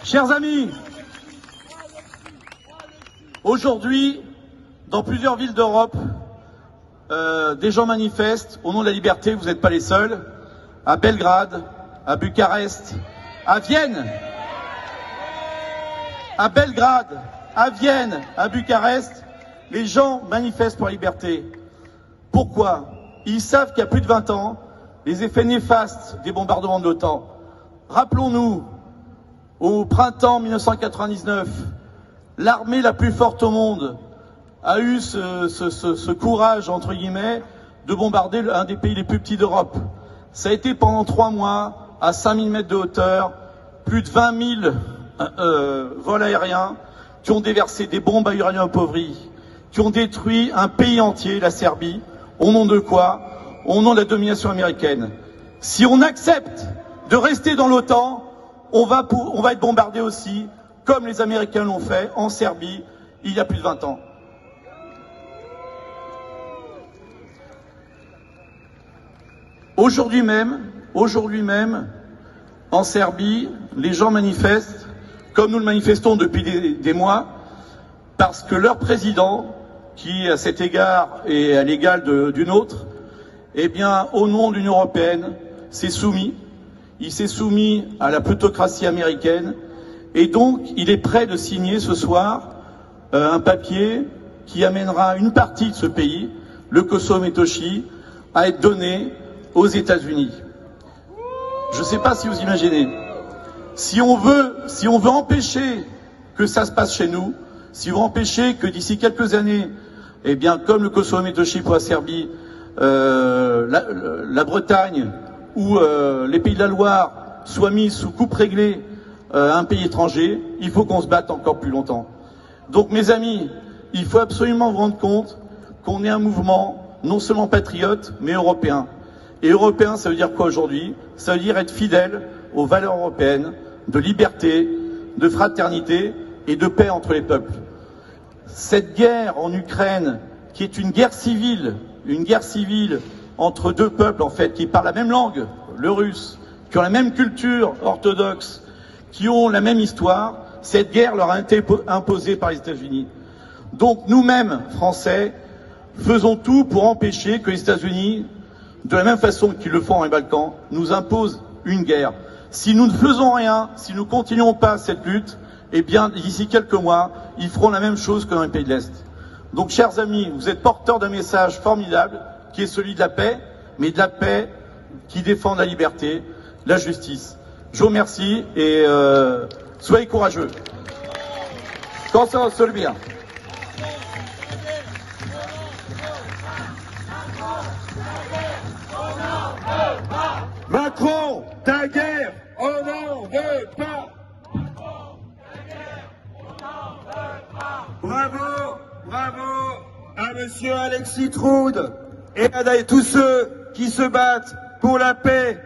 Chers amis, aujourd'hui, dans plusieurs villes d'Europe, des gens manifestent au nom de la liberté, vous n'êtes pas les seuls, à Belgrade, à Bucarest, à Vienne, à Belgrade, à Vienne, à Bucarest, les gens manifestent pour la liberté. Pourquoi? Ils savent qu'il y a plus de 20 ans, les effets néfastes des bombardements de l'OTAN. Rappelons-nous, au printemps 1999, l'armée la plus forte au monde a eu ce courage, entre guillemets, de bombarder un des pays les plus petits d'Europe. Ça a été pendant 3 mois, à 5000 mètres de hauteur, plus de 20 000 vols aériens qui ont déversé des bombes à uranium appauvri, qui ont détruit un pays entier, la Serbie. Au nom de quoi? Au nom de la domination américaine. Si on accepte de rester dans l'OTAN, on va être bombardé aussi, comme les Américains l'ont fait en Serbie il y a plus de 20 ans. Aujourd'hui même, en Serbie, les gens manifestent, comme nous le manifestons depuis des mois, parce que leur président, qui à cet égard est à l'égal d'une autre, eh bien, au nom de l'Union européenne, s'est soumis. Il s'est soumis à la plutocratie américaine et donc il est prêt de signer ce soir un papier qui amènera une partie de ce pays, le Kosovo Metochi, à être donné aux États-Unis. Je ne sais pas si vous imaginez. Si on veut empêcher que ça se passe chez nous, si on veut empêcher que d'ici quelques années, eh bien, comme le Kosovo Metochi pour la Serbie, la Bretagne ou les Pays de la Loire soient mis sous coupe réglée à un pays étranger, il faut qu'on se batte encore plus longtemps. Donc mes amis, il faut absolument vous rendre compte qu'on est un mouvement non seulement patriote, mais européen. Et européen, ça veut dire quoi aujourd'hui? Ça veut dire être fidèle aux valeurs européennes, de liberté, de fraternité et de paix entre les peuples. Cette guerre en Ukraine, qui est une guerre civile entre deux peuples en fait, qui parlent la même langue, le russe, qui ont la même culture orthodoxe, qui ont la même histoire, cette guerre leur a été imposée par les États-Unis. Donc nous-mêmes, Français, faisons tout pour empêcher que les États-Unis, de la même façon qu'ils le font dans les Balkans, nous imposent une guerre. Si nous ne faisons rien, si nous ne continuons pas cette lutte, eh bien d'ici quelques mois, ils feront la même chose que dans les pays de l'Est. Donc chers amis, vous êtes porteurs d'un message formidable, qui est celui de la paix, mais de la paix qui défend la liberté, la justice. Je vous remercie et soyez courageux. Kosovo, Serbia. Macron, ta guerre, on n'en veut pas. Bravo à monsieur Alexis Troud et à tous ceux qui se battent pour la paix